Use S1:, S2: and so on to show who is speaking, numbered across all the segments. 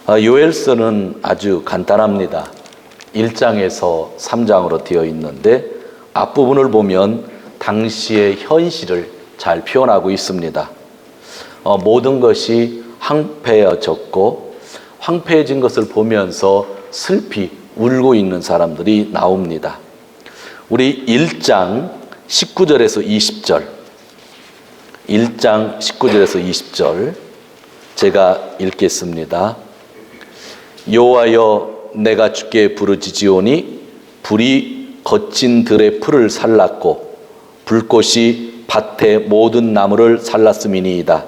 S1: 요엘서는 아주 간단합니다. 1장에서 3장으로 되어 있는데 앞부분을 보면 당시의 현실을 잘 표현하고 있습니다. 모든 것이 황폐해졌고 황폐해진 것을 보면서 슬피 울고 있는 사람들이 나옵니다. 우리 1장 19절에서 20절 1장 19절에서 20절 제가 읽겠습니다. 여호와여, 내가 주께 부르짖으오니 불이 거친 들의 풀을 살랐고 불꽃이 밭의 모든 나무를 살랐음이니이다.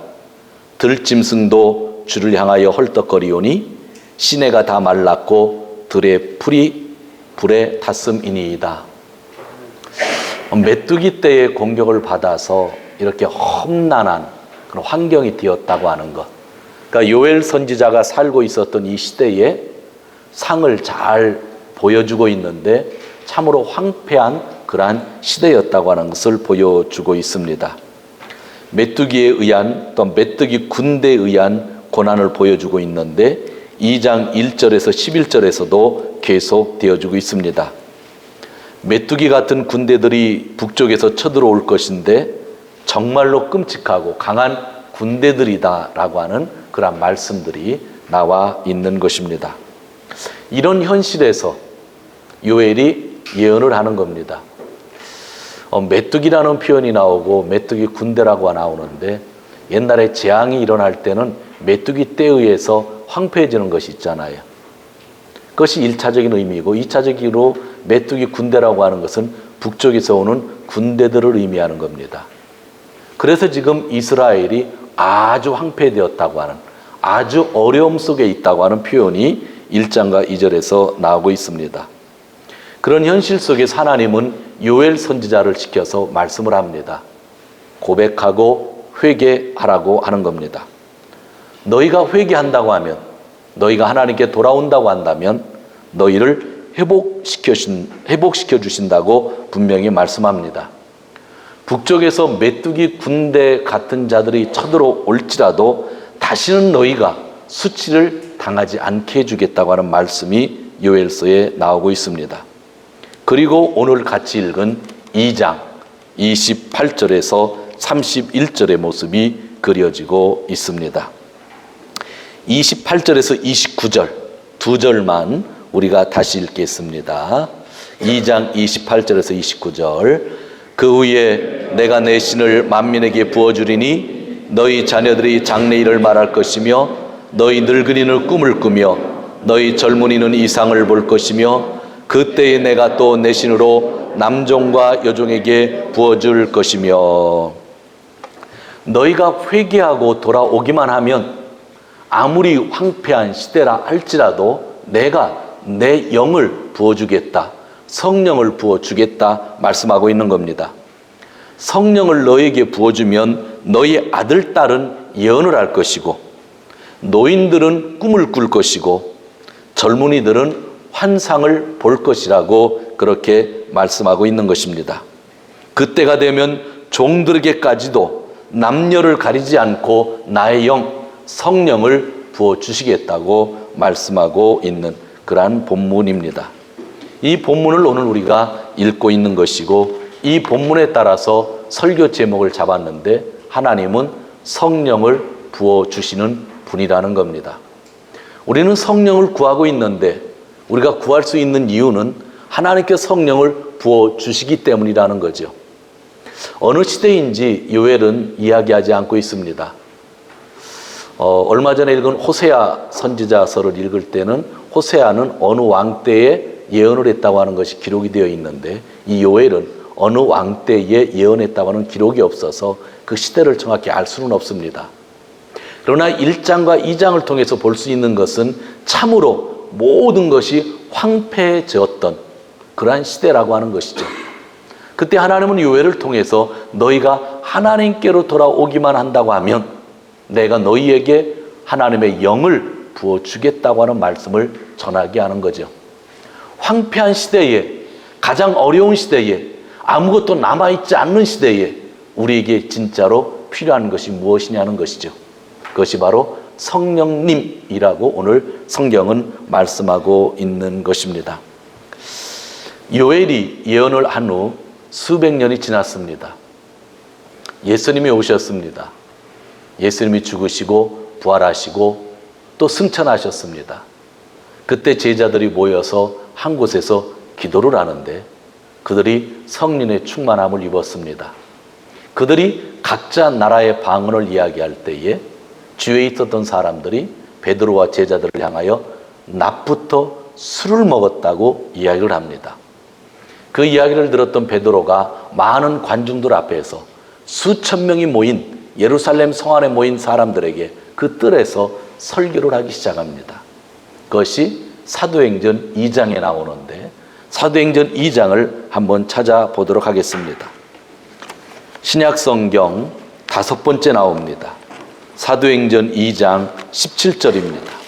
S1: 들짐승도 주를 향하여 헐떡거리오니 시내가 다 말랐고 들의 풀이 불에 탔음이니이다. 메뚜기 떼의 공격을 받아서 이렇게 험난한 그런 환경이 되었다고 하는 것. 그러니까 요엘 선지자가 살고 있었던 이 시대에 상을 잘 보여주고 있는데 참으로 황폐한 그러한 시대였다고 하는 것을 보여주고 있습니다. 메뚜기에 의한 또 메뚜기 군대에 의한 고난을 보여주고 있는데 2장 1절에서 11절에서도 계속 되어주고 있습니다. 메뚜기 같은 군대들이 북쪽에서 쳐들어올 것인데 정말로 끔찍하고 강한 군대들이다라고 하는 그런 말씀들이 나와 있는 것입니다. 이런 현실에서 요엘이 예언을 하는 겁니다. 메뚜기라는 표현이 나오고 메뚜기 군대라고 나오는데 옛날에 재앙이 일어날 때는 메뚜기 떼에 의해서 황폐해지는 것이 있잖아요. 그것이 1차적인 의미이고 2차적으로 메뚜기 군대라고 하는 것은 북쪽에서 오는 군대들을 의미하는 겁니다. 그래서 지금 이스라엘이 아주 황폐되었다고 하는 아주 어려움 속에 있다고 하는 표현이 1장과 2절에서 나오고 있습니다. 그런 현실 속에서 하나님은 요엘 선지자를 시켜서 말씀을 합니다. 고백하고 회개하라고 하는 겁니다. 너희가 회개한다고 하면, 너희가 하나님께 돌아온다고 한다면 너희를 회복시켜 주신다고 분명히 말씀합니다. 북쪽에서 메뚜기 군대 같은 자들이 쳐들어올지라도 다시는 너희가 수치를 당하지 않게 해주겠다고 하는 말씀이 요엘서에 나오고 있습니다. 그리고 오늘 같이 읽은 2장 28절에서 31절의 모습이 그려지고 있습니다. 28절에서 29절 두 절만 우리가 다시 읽겠습니다. 2장 28절에서 29절 그 후에 내가 내 신을 만민에게 부어주리니 너희 자녀들이 장래일을 말할 것이며 너희 늙은이는 꿈을 꾸며 너희 젊은이는 이상을 볼 것이며 그때에 내가 또 내 신으로 남종과 여종에게 부어줄 것이며 너희가 회개하고 돌아오기만 하면 아무리 황폐한 시대라 할지라도 내가 내 영을 부어주겠다. 성령을 부어주겠다 말씀하고 있는 겁니다. 성령을 너에게 부어주면 너희 아들, 딸은 예언을 할 것이고 노인들은 꿈을 꿀 것이고 젊은이들은 환상을 볼 것이라고 그렇게 말씀하고 있는 것입니다. 그때가 되면 종들에게까지도 남녀를 가리지 않고 나의 영, 성령을 부어주시겠다고 말씀하고 있는 그러한 본문입니다. 이 본문을 오늘 우리가 읽고 있는 것이고 이 본문에 따라서 설교 제목을 잡았는데 하나님은 성령을 부어주시는 분이라는 겁니다. 우리는 성령을 구하고 있는데 우리가 구할 수 있는 이유는 하나님께 성령을 부어주시기 때문이라는 거죠. 어느 시대인지 요엘은 이야기하지 않고 있습니다. 얼마 전에 읽은 호세아 선지자서를 읽을 때는 호세아는 어느 왕 때에 예언을 했다고 하는 것이 기록이 되어 있는데 이 요엘은 어느 왕 때에 예언했다고 하는 기록이 없어서 그 시대를 정확히 알 수는 없습니다. 그러나 1장과 2장을 통해서 볼 수 있는 것은 참으로 모든 것이 황폐해졌던 그러한 시대라고 하는 것이죠. 그때 하나님은 요엘을 통해서 너희가 하나님께로 돌아오기만 한다고 하면 내가 너희에게 하나님의 영을 부어주겠다고 하는 말씀을 전하게 하는 거죠. 황폐한 시대에, 가장 어려운 시대에, 아무것도 남아있지 않는 시대에 우리에게 진짜로 필요한 것이 무엇이냐는 것이죠. 그것이 바로 성령님이라고 오늘 성경은 말씀하고 있는 것입니다. 요엘이 예언을 한 후 수백 년이 지났습니다. 예수님이 오셨습니다. 예수님이 죽으시고 부활하시고 또 승천하셨습니다. 그때 제자들이 모여서 한 곳에서 기도를 하는데 그들이 성령의 충만함을 입었습니다. 그들이 각자 나라의 방언을 이야기할 때에 주위에 있었던 사람들이 베드로와 제자들을 향하여 낮부터 술을 먹었다고 이야기를 합니다. 그 이야기를 들었던 베드로가 많은 관중들 앞에서 수천 명이 모인 예루살렘 성 안에 모인 사람들에게 그 뜰에서 설교를 하기 시작합니다. 그것이 사도행전 2장에 나오는데 사도행전 2장을 한번 찾아보도록 하겠습니다. 신약성경 5번째 나옵니다. 사도행전 2장 17절입니다.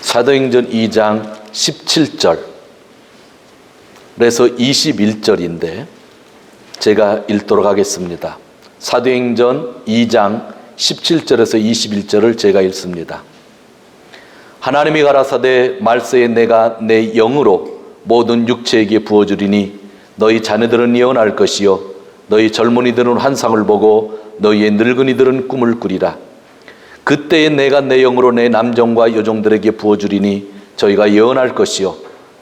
S1: 사도행전 2장 17절 그래서 21절인데 제가 읽도록 하겠습니다. 사도행전 2장 17절에서 21절을 제가 읽습니다. 하나님이 가라사대 말세에 내가 내 영으로 모든 육체에게 부어주리니 너희 자녀들은 예언할 것이요 너희 젊은이들은 환상을 보고 너희의 늙은이들은 꿈을 꾸리라. 그때에 내가 내 영으로 내 남종과 여종들에게 부어주리니 저희가 예언할 것이요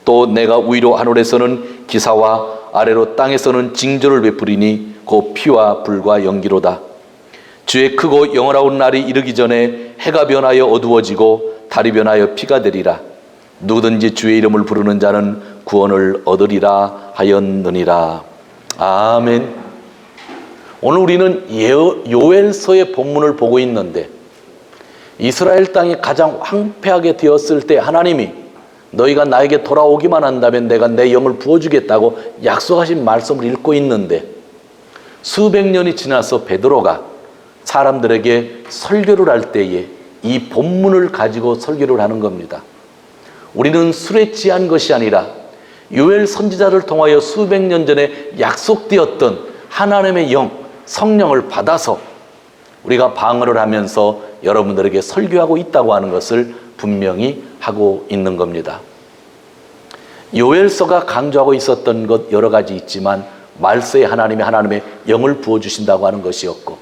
S1: 또 내가 위로 하늘에서는 기사와 아래로 땅에서는 징조를 베푸리니 곧 피와 불과 연기로다. 주의 크고 영원하온 날이 이르기 전에 해가 변하여 어두워지고 달이 변하여 피가 되리라. 누구든지 주의 이름을 부르는 자는 구원을 얻으리라 하였느니라. 아멘. 오늘 우리는 요엘서의 본문을 보고 있는데 이스라엘 땅이 가장 황폐하게 되었을 때 하나님이 너희가 나에게 돌아오기만 한다면 내가 내 영을 부어주겠다고 약속하신 말씀을 읽고 있는데 수백 년이 지나서 베드로가 사람들에게 설교를 할 때에 이 본문을 가지고 설교를 하는 겁니다. 우리는 술에 취한 것이 아니라 요엘 선지자를 통하여 수백 년 전에 약속되었던 하나님의 영, 성령을 받아서 우리가 방언을 하면서 여러분들에게 설교하고 있다고 하는 것을 분명히 하고 있는 겁니다. 요엘서가 강조하고 있었던 것 여러 가지 있지만 말세에 하나님의 영을 부어주신다고 하는 것이었고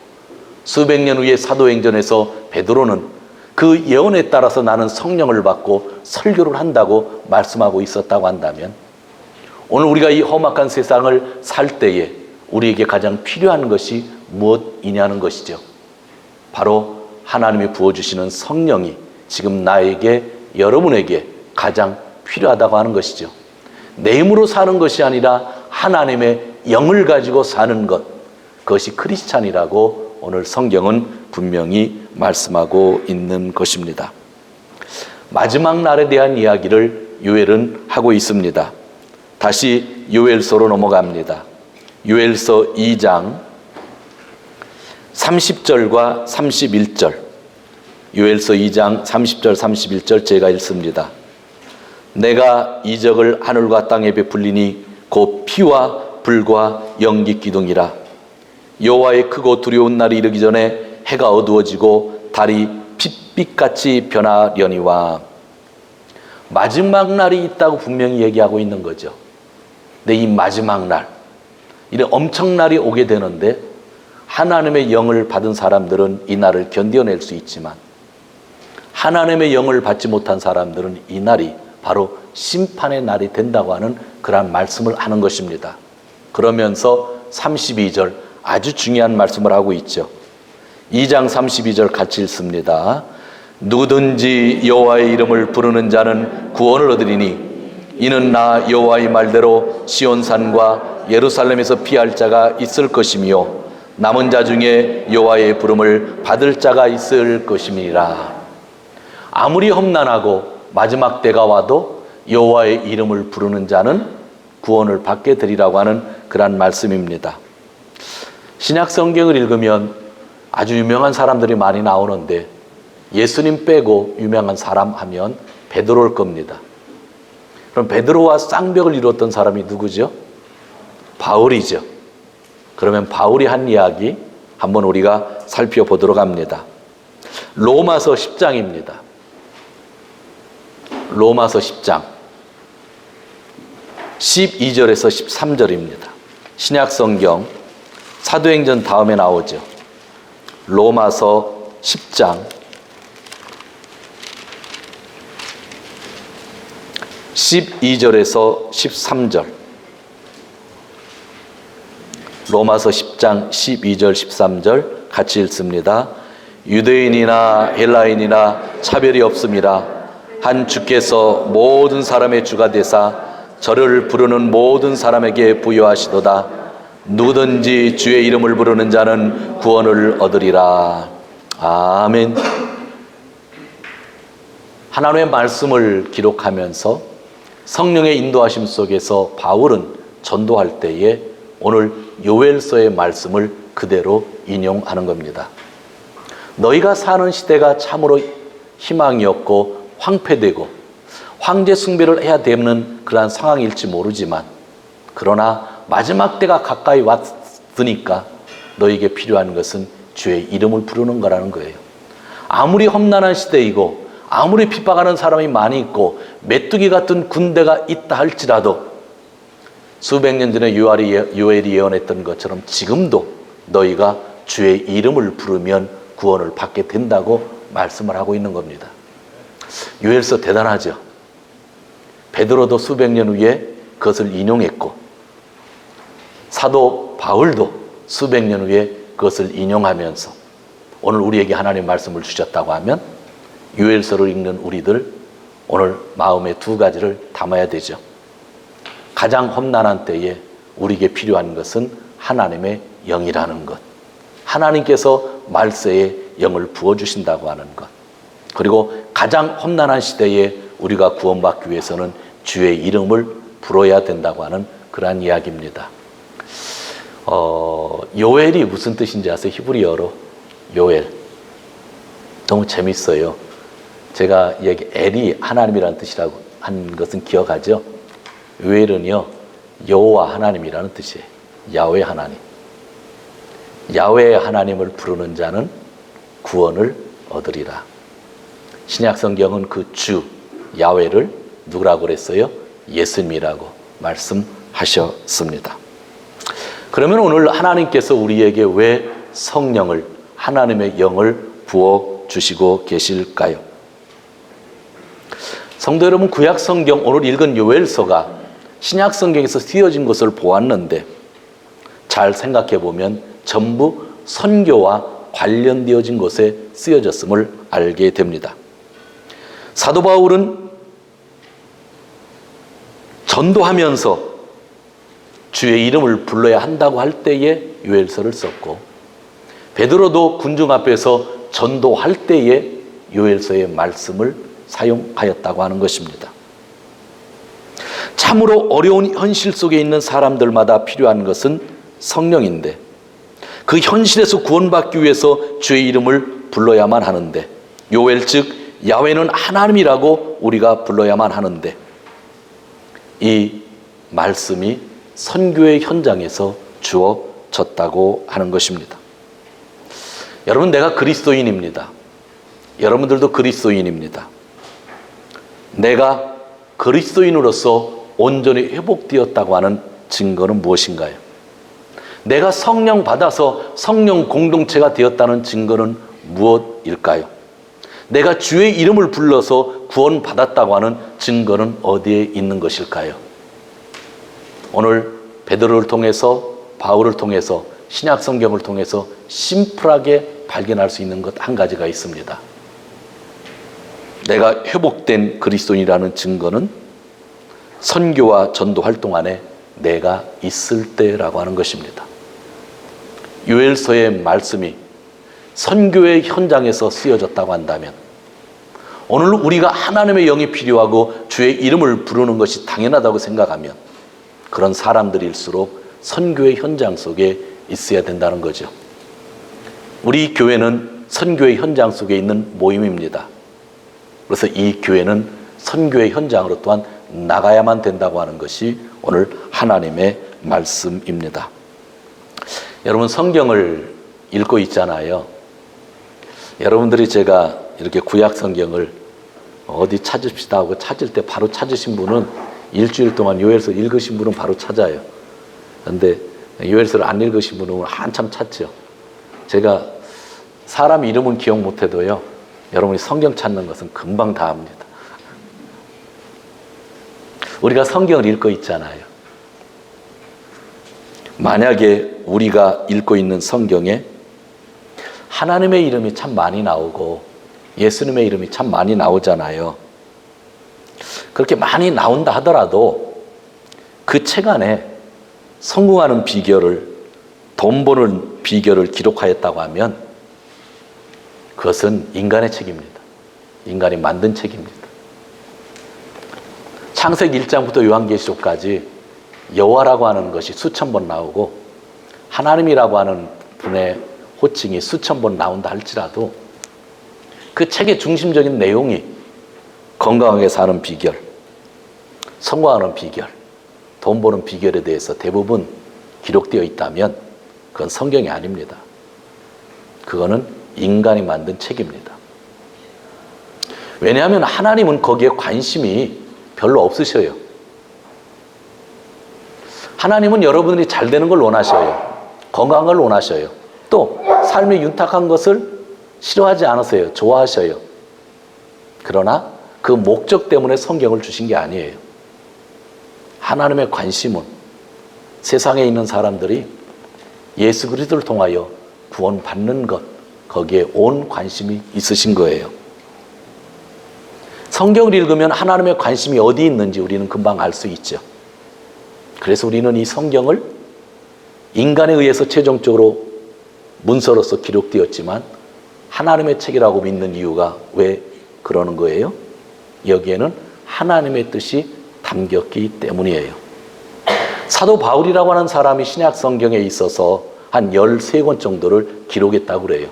S1: 수백 년 후에 사도행전에서 베드로는 그 예언에 따라서 나는 성령을 받고 설교를 한다고 말씀하고 있었다고 한다면 오늘 우리가 이 험악한 세상을 살 때에 우리에게 가장 필요한 것이 무엇이냐는 것이죠. 바로 하나님이 부어주시는 성령이 지금 나에게 여러분에게 가장 필요하다고 하는 것이죠. 내 힘으로 사는 것이 아니라 하나님의 영을 가지고 사는 것, 그것이 크리스찬이라고 오늘 성경은 분명히 말씀하고 있는 것입니다. 마지막 날에 대한 이야기를 요엘은 하고 있습니다. 다시 요엘서로 넘어갑니다. 요엘서 2장 30절과 31절, 요엘서 2장 30절 31절 제가 읽습니다. 내가 이적을 하늘과 땅에 베풀리니 곧 피와 불과 연기 기둥이라. 여호와의 크고 두려운 날이 이르기 전에 해가 어두워지고 달이 핏빛같이 변하려니와. 마지막 날이 있다고 분명히 얘기하고 있는 거죠. 근데 이 마지막 날, 이런 엄청난 날이 오게 되는데 하나님의 영을 받은 사람들은 이 날을 견뎌낼 수 있지만 하나님의 영을 받지 못한 사람들은 이 날이 바로 심판의 날이 된다고 하는 그런 말씀을 하는 것입니다. 그러면서 32절 아주 중요한 말씀을 하고 있죠. 2장 32절 같이 읽습니다. 누구든지 여호와의 이름을 부르는 자는 구원을 얻으리니 이는 나 여호와의 말대로 시온산과 예루살렘에서 피할 자가 있을 것이며 남은 자 중에 여호와의 부름을 받을 자가 있을 것임이라. 아무리 험난하고 마지막 때가 와도 여호와의 이름을 부르는 자는 구원을 받게 되리라고 하는 그런 말씀입니다. 신약 성경을 읽으면 아주 유명한 사람들이 많이 나오는데 예수님 빼고 유명한 사람 하면 베드로일 겁니다. 그럼 베드로와 쌍벽을 이루었던 사람이 누구죠? 바울이죠. 그러면 바울이 한 이야기 한번 우리가 살펴보도록 합니다. 로마서 10장입니다. 로마서 10장 12절에서 13절입니다. 신약성경 사도행전 다음에 나오죠. 로마서 10장 12절에서 13절. 로마서 10장 12절 13절 같이 읽습니다. 유대인이나 헬라인이나 차별이 없습니다. 한 주께서 모든 사람의 주가 되사 저를 부르는 모든 사람에게 부여하시도다. 누구든지 주의 이름을 부르는 자는 구원을 얻으리라. 아멘. 하나님의 말씀을 기록하면서 성령의 인도하심 속에서 바울은 전도할 때에 오늘 요엘서의 말씀을 그대로 인용하는 겁니다. 너희가 사는 시대가 참으로 희망이 없고 황폐되고 황제 숭배를 해야 되는 그러한 상황일지 모르지만, 그러나 마지막 때가 가까이 왔으니까 너희에게 필요한 것은 주의 이름을 부르는 거라는 거예요. 아무리 험난한 시대이고 아무리 핍박하는 사람이 많이 있고 메뚜기 같은 군대가 있다 할지라도 수백 년 전에 요엘이 예언했던 것처럼 지금도 너희가 주의 이름을 부르면 구원을 받게 된다고 말씀을 하고 있는 겁니다. 요엘서 대단하죠. 베드로도 수백 년 후에 그것을 인용했고 사도 바울도 수백 년 후에 그것을 인용하면서 오늘 우리에게 하나님의 말씀을 주셨다고 하면 요엘서를 읽는 우리들 오늘 마음에 두 가지를 담아야 되죠. 가장 험난한 때에 우리에게 필요한 것은 하나님의 영이라는 것, 하나님께서 말세에 영을 부어주신다고 하는 것, 그리고 가장 험난한 시대에 우리가 구원받기 위해서는 주의 이름을 불어야 된다고 하는 그러한 이야기입니다. 요엘이 무슨 뜻인지 아세요? 히브리어로 요엘. 너무 재밌어요. 제가 여기 엘이 하나님이라는 뜻이라고 한 것은 기억하죠? 요엘은요, 여호와 하나님이라는 뜻이에요. 야훼 하나님. 야훼 하나님을 부르는 자는 구원을 얻으리라. 신약 성경은 그 주 야훼를 누구라고 그랬어요? 예수님이라고 말씀하셨습니다. 그러면 오늘 하나님께서 우리에게 왜 성령을, 하나님의 영을 부어 주시고 계실까요? 성도 여러분, 구약 성경 오늘 읽은 요엘서가 신약 성경에서 쓰여진 것을 보았는데 잘 생각해 보면 전부 선교와 관련되어진 것에 쓰여졌음을 알게 됩니다. 사도 바울은 전도하면서 주의 이름을 불러야 한다고 할 때에 요엘서를 썼고, 베드로도 군중 앞에서 전도할 때에 요엘서의 말씀을 사용하였다고 하는 것입니다. 참으로 어려운 현실 속에 있는 사람들마다 필요한 것은 성령인데, 그 현실에서 구원받기 위해서 주의 이름을 불러야만 하는데, 요엘 즉 야훼는 하나님이라고 우리가 불러야만 하는데, 이 말씀이 선교의 현장에서 주어졌다고 하는 것입니다. 여러분, 내가 그리스도인입니다. 여러분들도 그리스도인입니다. 내가 그리스도인으로서 온전히 회복되었다고 하는 증거는 무엇인가요? 내가 성령 받아서 성령 공동체가 되었다는 증거는 무엇일까요? 내가 주의 이름을 불러서 구원받았다고 하는 증거는 어디에 있는 것일까요? 오늘 베드로를 통해서, 바울을 통해서, 신약 성경을 통해서 심플하게 발견할 수 있는 것 한 가지가 있습니다. 내가 회복된 그리스도인이라는 증거는 선교와 전도 활동 안에 내가 있을 때라고 하는 것입니다. 요엘서의 말씀이 선교의 현장에서 쓰여졌다고 한다면, 오늘 우리가 하나님의 영이 필요하고 주의 이름을 부르는 것이 당연하다고 생각하면 그런 사람들일수록 선교의 현장 속에 있어야 된다는 거죠. 우리 교회는 선교의 현장 속에 있는 모임입니다. 그래서 이 교회는 선교의 현장으로 또한 나가야만 된다고 하는 것이 오늘 하나님의 말씀입니다. 여러분 성경을 읽고 있잖아요. 여러분들이 제가 이렇게 구약 성경을 어디 찾읍시다 하고 찾을 때 바로 찾으신 분은 일주일 동안 요엘서 읽으신 분은 바로 찾아요. 그런데 요엘서를 안 읽으신 분은 한참 찾죠. 제가 사람 이름은 기억 못해도요, 여러분이 성경 찾는 것은 금방 다 합니다. 우리가 성경을 읽고 있잖아요. 만약에 우리가 읽고 있는 성경에 하나님의 이름이 참 많이 나오고 예수님의 이름이 참 많이 나오잖아요. 그렇게 많이 나온다 하더라도 그 책 안에 성공하는 비결을, 돈 버는 비결을 기록하였다고 하면 그것은 인간의 책입니다. 인간이 만든 책입니다. 창세기 1장부터 요한계시록까지 여호와라고 하는 것이 수천 번 나오고 하나님이라고 하는 분의 호칭이 수천 번 나온다 할지라도 그 책의 중심적인 내용이 건강하게 사는 비결, 성공하는 비결, 돈 버는 비결에 대해서 대부분 기록되어 있다면 그건 성경이 아닙니다. 그거는 인간이 만든 책입니다. 왜냐하면 하나님은 거기에 관심이 별로 없으셔요. 하나님은 여러분들이 잘 되는 걸 원하셔요. 건강한 걸 원하셔요. 또 삶이 윤탁한 것을 싫어하지 않으세요. 좋아하셔요. 그러나 그 목적 때문에 성경을 주신 게 아니에요. 하나님의 관심은 세상에 있는 사람들이 예수 그리스도를 통하여 구원받는 것, 거기에 온 관심이 있으신 거예요. 성경을 읽으면 하나님의 관심이 어디 있는지 우리는 금방 알 수 있죠. 그래서 우리는 이 성경을 인간에 의해서 최종적으로 문서로서 기록되었지만 하나님의 책이라고 믿는 이유가 왜 그러는 거예요? 여기에는 하나님의 뜻이 담겼기 때문이에요. 사도 바울이라고 하는 사람이 신약 성경에 있어서 한 13권 정도를 기록했다고 그래요.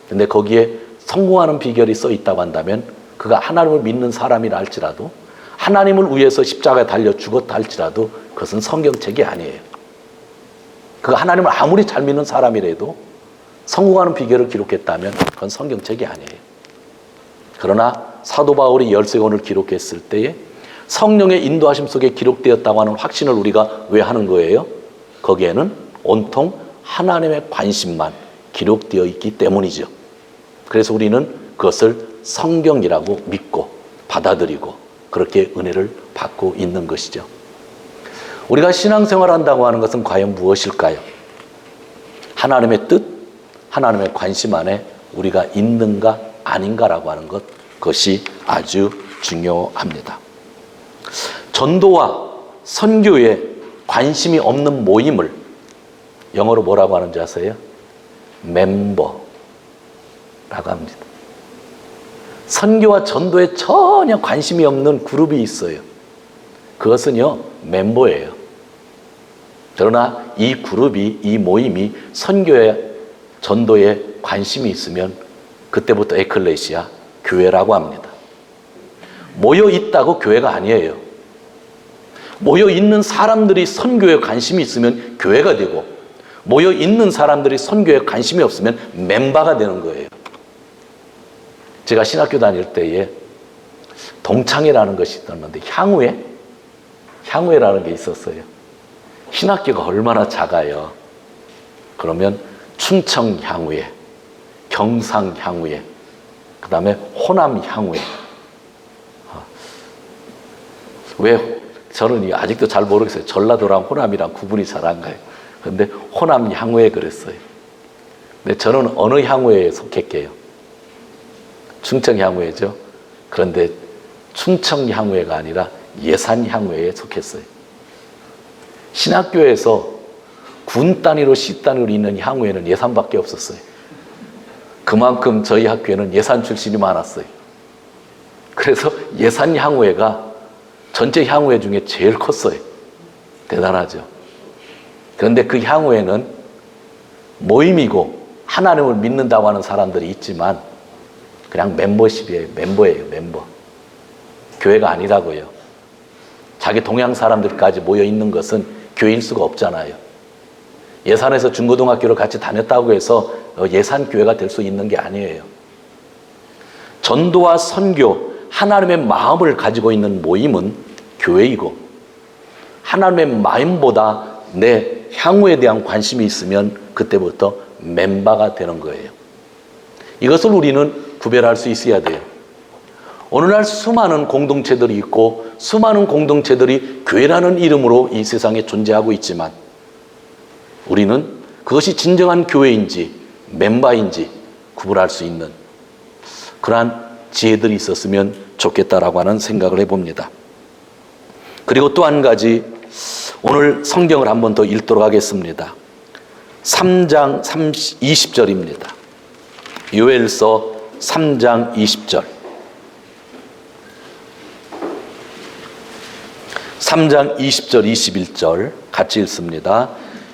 S1: 근데 거기에 성공하는 비결이 써 있다고 한다면 그가 하나님을 믿는 사람이라 할지라도 하나님을 위해서 십자가에 달려 죽었다 할지라도 그것은 성경책이 아니에요. 그가 하나님을 아무리 잘 믿는 사람이라도 성공하는 비결을 기록했다면 그건 성경책이 아니에요. 그러나 사도 바울이 13권을 기록했을 때에 성령의 인도하심 속에 기록되었다고 하는 확신을 우리가 왜 하는 거예요? 거기에는 온통 하나님의 관심만 기록되어 있기 때문이죠. 그래서 우리는 그것을 성경이라고 믿고 받아들이고 그렇게 은혜를 받고 있는 것이죠. 우리가 신앙생활 한다고 하는 것은 과연 무엇일까요? 하나님의 뜻, 하나님의 관심 안에 우리가 있는가 아닌가라고 하는 것, 그것이 아주 중요합니다. 전도와 선교에 관심이 없는 모임을 영어로 뭐라고 하는지 아세요? 멤버라고 합니다. 선교와 전도에 전혀 관심이 없는 그룹이 있어요. 그것은요, 멤버예요. 그러나 이 그룹이, 이 모임이 선교에, 전도에 관심이 있으면 그때부터 에클레시아, 교회라고 합니다. 모여 있다고 교회가 아니에요. 모여 있는 사람들이 선교에 관심이 있으면 교회가 되고, 모여 있는 사람들이 선교에 관심이 없으면 멤버가 되는 거예요. 제가 신학교 다닐 때에 동창회라는 것이 있었는데 향후회라는 게 있었어요. 신학교가 얼마나 작아요. 그러면 충청 향후회, 경상 향후회, 그 다음에 호남 향후회. 왜 저는 아직도 잘 모르겠어요. 전라도랑 호남이랑 구분이 잘 안 가요. 그런데 호남 향후회 그랬어요. 근데 저는 어느 향후회에 속했게요? 충청 향후회죠. 그런데 충청 향후회가 아니라 예산 향후회에 속했어요. 신학교에서 군 단위로 시 단위로 있는 향후회는 예산밖에 없었어요. 그만큼 저희 학교에는 예산 출신이 많았어요. 그래서 예산 향후회가 전체 향후회 중에 제일 컸어요. 대단하죠. 그런데 그 향후회는 모임이고 하나님을 믿는다고 하는 사람들이 있지만 그냥 멤버십이에요. 멤버. 교회가 아니라고요. 자기 동양 사람들까지 모여 있는 것은 교회일 수가 없잖아요. 예산에서 중고등학교를 같이 다녔다고 해서 예산교회가 될 수 있는 게 아니에요. 전도와 선교, 하나님의 마음을 가지고 있는 모임은 교회이고, 하나님의 마음보다 내 향후에 대한 관심이 있으면 그때부터 멤버가 되는 거예요. 이것을 우리는 구별할 수 있어야 돼요. 오늘날 수많은 공동체들이 있고 수많은 공동체들이 교회라는 이름으로 이 세상에 존재하고 있지만, 우리는 그것이 진정한 교회인지 멤버인지 구분할 수 있는 그러한 지혜들이 있었으면 좋겠다라고 하는 생각을 해봅니다. 그리고 또 한 가지, 오늘 성경을 한 번 더 읽도록 하겠습니다. 3장 20절입니다. 요엘서 3장 20절. 3장 20절 21절 같이 읽습니다.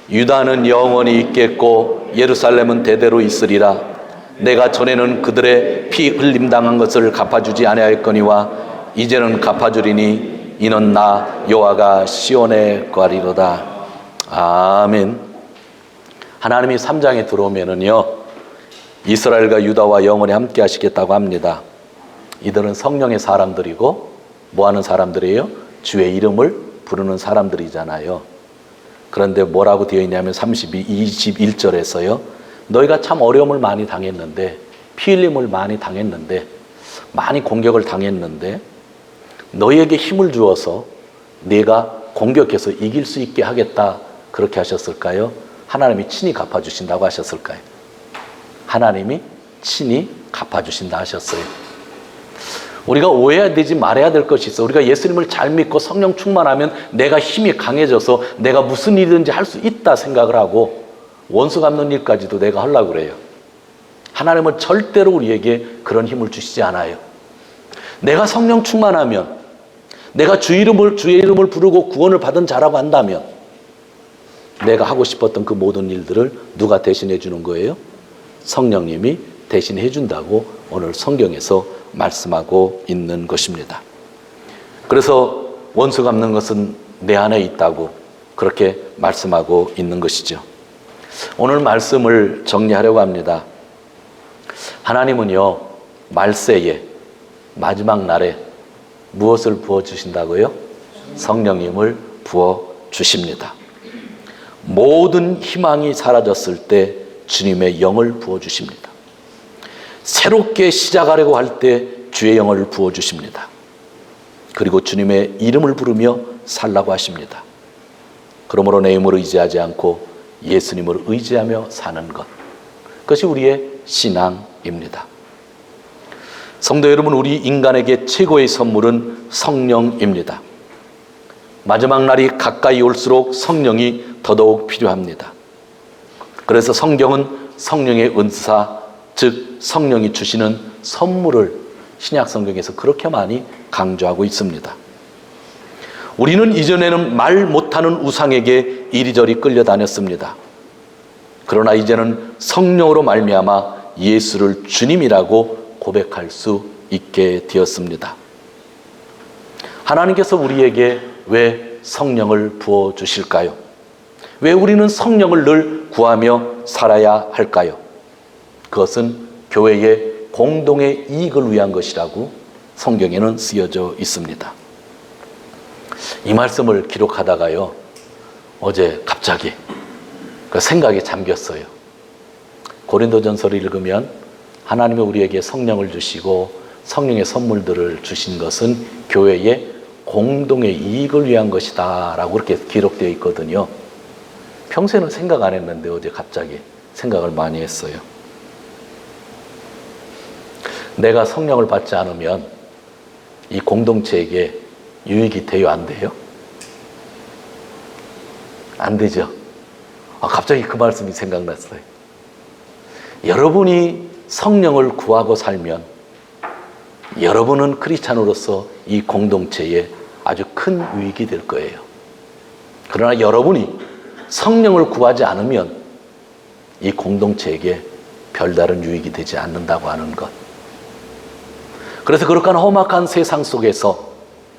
S1: 유다는 영원히 있겠고 예루살렘은 대대로 있으리라. 내가 전에는 그들의 피 흘림 당한 것을 갚아주지 아니하였거니와 이제는 갚아주리니 이는 나 여호와가 시온에 거하리로다. 아멘. 하나님이 3장에 들어오면은요, 이스라엘과 유다와 영원히 함께 하시겠다고 합니다. 이들은 성령의 사람들이고 뭐 하는 사람들이에요? 주의 이름을 부르는 사람들이잖아요. 그런데 뭐라고 되어 있냐면 21절에서요. 너희가 참 어려움을 많이 당했는데, 피 흘림을 많이 당했는데, 많이 공격을 당했는데 너희에게 힘을 주어서 네가 공격해서 이길 수 있게 하겠다, 그렇게 하셨을까요? 하나님이 친히 갚아주신다고 하셨을까요? 하나님이 친히 갚아주신다 하셨어요. 우리가 오해되지 말아야 될 것이 있어. 우리가 예수님을 잘 믿고 성령 충만하면 내가 힘이 강해져서 내가 무슨 일이든지 할 수 있다 생각을 하고 원수 갚는 일까지도 내가 하려고 그래요. 하나님은 절대로 우리에게 그런 힘을 주시지 않아요. 내가 성령 충만하면, 내가 주의 이름을 부르고 구원을 받은 자라고 한다면 내가 하고 싶었던 그 모든 일들을 누가 대신해 주는 거예요? 성령님이 대신해 준다고 오늘 성경에서 말씀하고 있는 것입니다. 그래서 원수 갚는 것은 내 안에 있다고 그렇게 말씀하고 있는 것이죠. 오늘 말씀을 정리하려고 합니다. 하나님은요, 말세에, 마지막 날에 무엇을 부어주신다고요? 성령님을 부어주십니다. 모든 희망이 사라졌을 때 주님의 영을 부어주십니다. 새롭게 시작하려고 할 때 주의 영을 부어주십니다. 그리고 주님의 이름을 부르며 살라고 하십니다. 그러므로 내 힘을 의지하지 않고 예수님을 의지하며 사는 것, 그것이 우리의 신앙입니다. 성도 여러분, 우리 인간에게 최고의 선물은 성령입니다. 마지막 날이 가까이 올수록 성령이 더더욱 필요합니다. 그래서 성경은 성령의 은사, 즉 성령이 주시는 선물을 신약 성경에서 그렇게 많이 강조하고 있습니다. 우리는 이전에는 말 못하는 우상에게 이리저리 끌려다녔습니다. 그러나 이제는 성령으로 말미암아 예수를 주님이라고 고백할 수 있게 되었습니다. 하나님께서 우리에게 왜 성령을 부어주실까요? 왜 우리는 성령을 늘 구하며 살아야 할까요? 그것은 교회의 공동의 이익을 위한 것이라고 성경에는 쓰여져 있습니다. 이 말씀을 기록하다가요, 어제 갑자기 그 생각에 잠겼어요. 고린도전서를 읽으면 하나님이 우리에게 성령을 주시고 성령의 선물들을 주신 것은 교회의 공동의 이익을 위한 것이다 라고 그렇게 기록되어 있거든요. 평소에는 생각 안 했는데 어제 갑자기 생각을 많이 했어요. 내가 성령을 받지 않으면 이 공동체에게 유익이 돼요, 안 돼요? 안 되죠. 갑자기 그 말씀이 생각났어요. 여러분이 성령을 구하고 살면 여러분은 크리스찬으로서 이 공동체에 아주 큰 유익이 될 거예요. 그러나 여러분이 성령을 구하지 않으면 이 공동체에게 별다른 유익이 되지 않는다고 하는 것. 그래서 그렇게 험악한 세상 속에서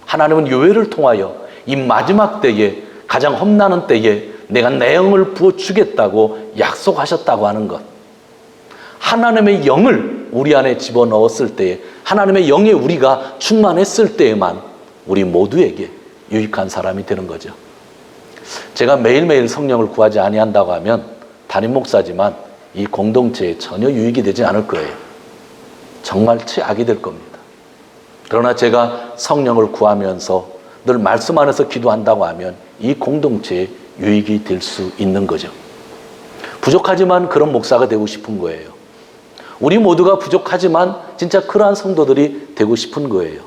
S1: 하나님은 교회를 통하여 이 마지막 때에 가장 험난한 때에 내가 내 영을 부어주겠다고 약속하셨다고 하는 것. 하나님의 영을 우리 안에 집어넣었을 때에, 하나님의 영에 우리가 충만했을 때에만 우리 모두에게 유익한 사람이 되는 거죠. 제가 매일매일 성령을 구하지 아니한다고 하면 담임 목사지만 이 공동체에 전혀 유익이 되지 않을 거예요. 정말 최악이 될 겁니다. 그러나 제가 성령을 구하면서 늘 말씀 안에서 기도한다고 하면 이 공동체에 유익이 될 수 있는 거죠. 부족하지만 그런 목사가 되고 싶은 거예요. 우리 모두가 부족하지만 진짜 그러한 성도들이 되고 싶은 거예요.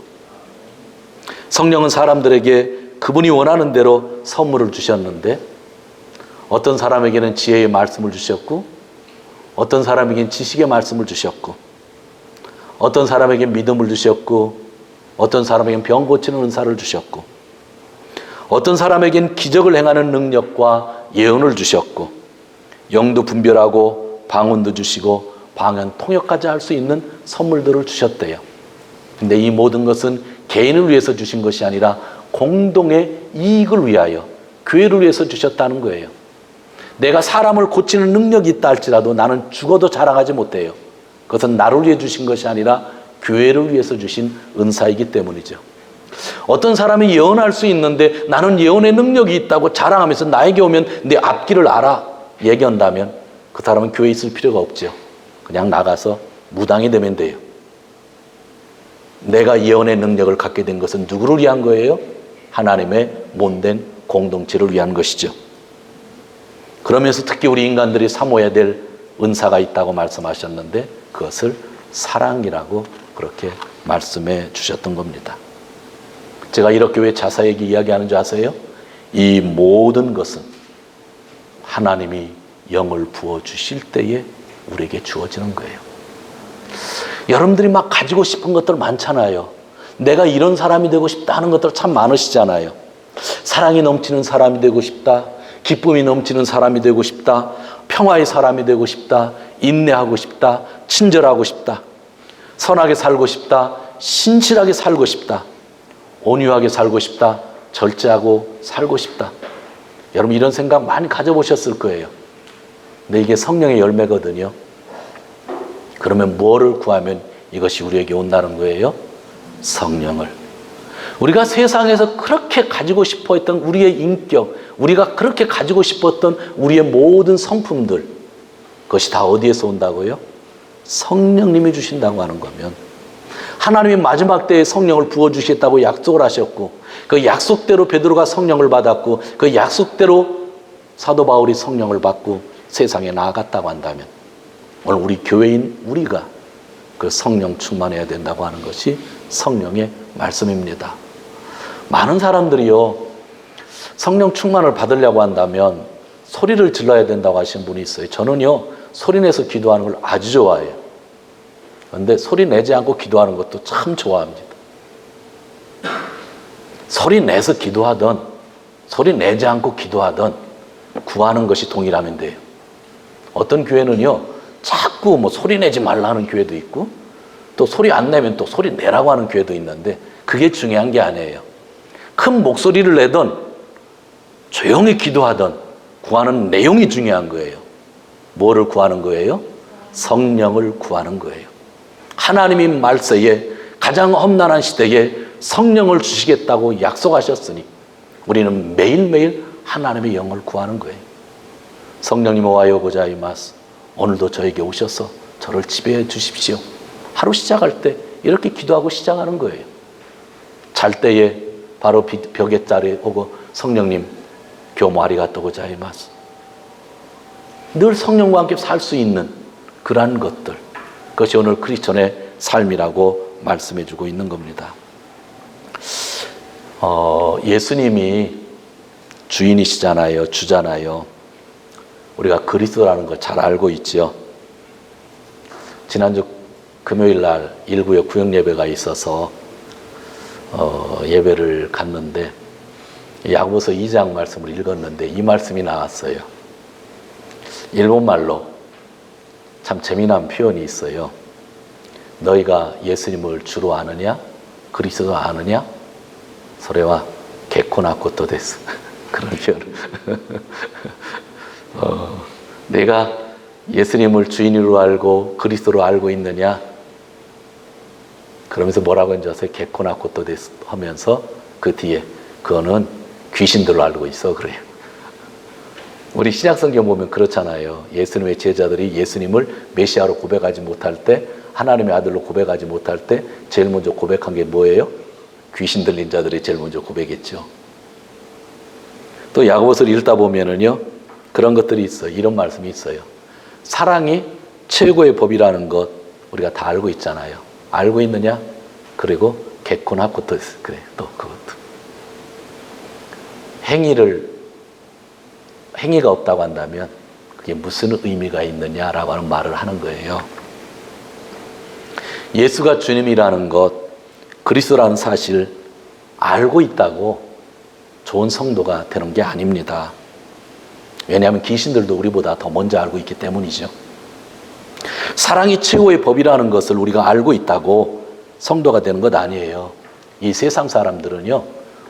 S1: 성령은 사람들에게 그분이 원하는 대로 선물을 주셨는데, 어떤 사람에게는 지혜의 말씀을 주셨고, 어떤 사람에게는 지식의 말씀을 주셨고, 어떤 사람에게는 믿음을 주셨고, 어떤 사람에게는 병 고치는 은사를 주셨고, 어떤 사람에게는 기적을 행하는 능력과 예언을 주셨고, 영도 분별하고 방언도 주시고 방언 통역까지 할 수 있는 선물들을 주셨대요. 근데 이 모든 것은 개인을 위해서 주신 것이 아니라 공동의 이익을 위하여, 교회를 위해서 주셨다는 거예요. 내가 사람을 고치는 능력이 있다 할지라도 나는 죽어도 자랑하지 못해요. 그것은 나를 위해 주신 것이 아니라 교회를 위해서 주신 은사이기 때문이죠. 어떤 사람이 예언할 수 있는데 나는 예언의 능력이 있다고 자랑하면서 나에게 오면 내 앞길을 알아 얘기한다면 그 사람은 교회에 있을 필요가 없죠. 그냥 나가서 무당이 되면 돼요. 내가 예언의 능력을 갖게 된 것은 누구를 위한 거예요? 하나님의 몸된 공동체를 위한 것이죠. 그러면서 특히 우리 인간들이 사모해야 될 은사가 있다고 말씀하셨는데 그것을 사랑이라고 그렇게 말씀해 주셨던 겁니다. 제가 이렇게 왜 자세하게 이야기하는 줄 아세요? 이 모든 것은 하나님이 영을 부어주실 때에 우리에게 주어지는 거예요. 여러분들이 막 가지고 싶은 것들 많잖아요. 내가 이런 사람이 되고 싶다 하는 것들 참 많으시잖아요. 사랑이 넘치는 사람이 되고 싶다, 기쁨이 넘치는 사람이 되고 싶다, 평화의 사람이 되고 싶다, 인내하고 싶다, 친절하고 싶다, 선하게 살고 싶다, 신실하게 살고 싶다, 온유하게 살고 싶다, 절제하고 살고 싶다. 여러분 이런 생각 많이 가져보셨을 거예요. 근데 이게 성령의 열매거든요. 그러면 뭐를 구하면 이것이 우리에게 온다는 거예요? 성령을. 우리가 세상에서 그렇게 가지고 싶어 했던 우리의 인격, 우리가 그렇게 가지고 싶었던 우리의 모든 성품들, 그것이 다 어디에서 온다고요? 성령님이 주신다고 하는 거면, 하나님이 마지막 때에 성령을 부어주시겠다고 약속을 하셨고 그 약속대로 베드로가 성령을 받았고 그 약속대로 사도 바울이 성령을 받고 세상에 나아갔다고 한다면 오늘 우리 교회인 우리가 그 성령 충만해야 된다고 하는 것이 성령의 말씀입니다. 많은 사람들이요, 성령 충만을 받으려고 한다면 소리를 질러야 된다고 하시는 분이 있어요. 저는요, 소리 내서 기도하는 걸 아주 좋아해요. 그런데 소리 내지 않고 기도하는 것도 참 좋아합니다. 소리 내서 기도하든 소리 내지 않고 기도하든 구하는 것이 동일하면 돼요. 어떤 교회는요, 자꾸 뭐 소리 내지 말라는 교회도 있고 또 소리 안 내면 또 소리 내라고 하는 교회도 있는데 그게 중요한 게 아니에요. 큰 목소리를 내든 조용히 기도하든 구하는 내용이 중요한 거예요. 뭐를 구하는 거예요? 성령을 구하는 거예요. 하나님이 말세에 가장 험난한 시대에 성령을 주시겠다고 약속하셨으니 우리는 매일매일 하나님의 영을 구하는 거예요. 성령님 와요 고자이마스, 오늘도 저에게 오셔서 저를 지배해 주십시오. 하루 시작할 때 이렇게 기도하고 시작하는 거예요. 잘 때에 바로 벽에 자리에 오고 성령님 교모 아리가또 고자이마스, 늘 성령과 함께 살 수 있는 그러한 것들, 그것이 오늘 크리스천의 삶이라고 말씀해 주고 있는 겁니다. 예수님이 주인이시잖아요. 주잖아요. 우리가 그리스도라는 걸 잘 알고 있죠. 지난주 금요일 날 일구역 구역 예배가 있어서 예배를 갔는데 야고보서 2장 말씀을 읽었는데 이 말씀이 나왔어요. 일본말로 참 재미난 표현이 있어요. 너희가 예수님을 주로 아느냐? 그리스도 아느냐? 소래와 개코나코토 데스. 그런 표현. 내가 예수님을 주인으로 알고 그리스도로 알고 있느냐? 그러면서 뭐라고 앉아서 개코나 꽃도 하면서 그 뒤에 그거는 귀신들로 알고 있어 그래요. 우리 신약성경 보면 그렇잖아요. 예수님의 제자들이 예수님을 메시아로 고백하지 못할 때, 하나님의 아들로 고백하지 못할 때 제일 먼저 고백한 게 뭐예요? 귀신 들린 자들이 제일 먼저 고백했죠. 또 야고보서를 읽다 보면은요, 그런 것들이 있어요. 이런 말씀이 있어요. 사랑이 최고의 법이라는 것 우리가 다 알고 있잖아요. 알고 있느냐? 그리고 개코나 꽃도 있어요. 그래, 또 그것도. 행위가 없다고 한다면 그게 무슨 의미가 있느냐라고 하는 말을 하는 거예요. 예수가 주님이라는 것, 그리스도라는 사실 알고 있다고 좋은 성도가 되는 게 아닙니다. 왜냐하면 귀신들도 우리보다 더 먼저 알고 있기 때문이죠. 사랑이 최고의 법이라는 것을 우리가 알고 있다고 성도가 되는 것 아니에요. 이 세상 사람들은요,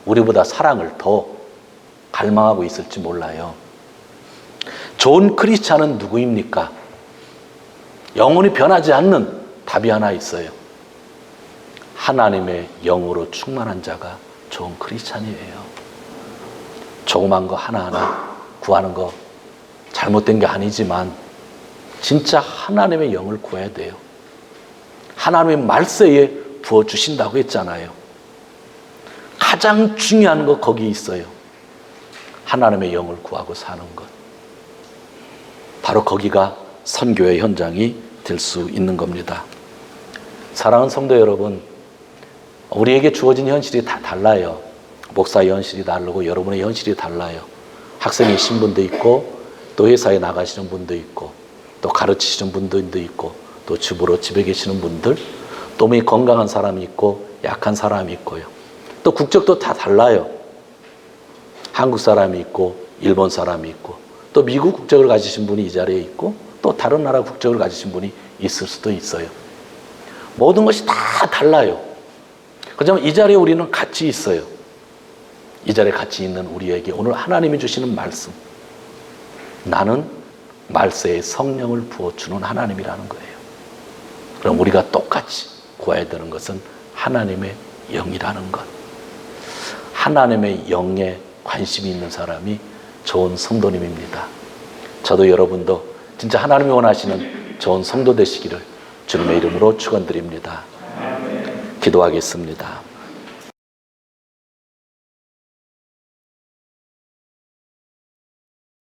S1: 우리보다 사랑을 더 갈망하고 있을지 몰라요. 좋은 크리스찬은 누구입니까? 영원히 변하지 않는 답이 하나 있어요. 하나님의 영으로 충만한 자가 좋은 크리스찬이에요. 조그만 거 하나하나 구하는 거 잘못된 게 아니지만 진짜 하나님의 영을 구해야 돼요. 하나님의 말세에 부어주신다고 했잖아요. 가장 중요한 거 거기 있어요. 하나님의 영을 구하고 사는 것. 바로 거기가 선교의 현장이 될 수 있는 겁니다. 사랑하는 성도 여러분, 우리에게 주어진 현실이 다 달라요. 목사의 현실이 다르고 여러분의 현실이 달라요. 학생이신 분도 있고, 또 회사에 나가시는 분도 있고, 또 가르치시는 분들도 있고, 또 집에 계시는 분들, 또 몸이 건강한 사람이 있고 약한 사람이 있고요. 또 국적도 다 달라요. 한국 사람이 있고 일본 사람이 있고, 또 미국 국적을 가지신 분이 이 자리에 있고, 또 다른 나라 국적을 가지신 분이 있을 수도 있어요. 모든 것이 다 달라요. 그렇지만 이 자리에 우리는 같이 있어요. 이 자리에 같이 있는 우리에게 오늘 하나님이 주시는 말씀, 나는 말세에 성령을 부어주는 하나님이라는 거예요. 그럼 우리가 똑같이 구해야 되는 것은 하나님의 영이라는 것. 하나님의 영에 관심이 있는 사람이 좋은 성도님입니다. 저도 여러분도 진짜 하나님이 원하시는 좋은 성도 되시기를 주님의 이름으로 축원드립니다. 기도하겠습니다.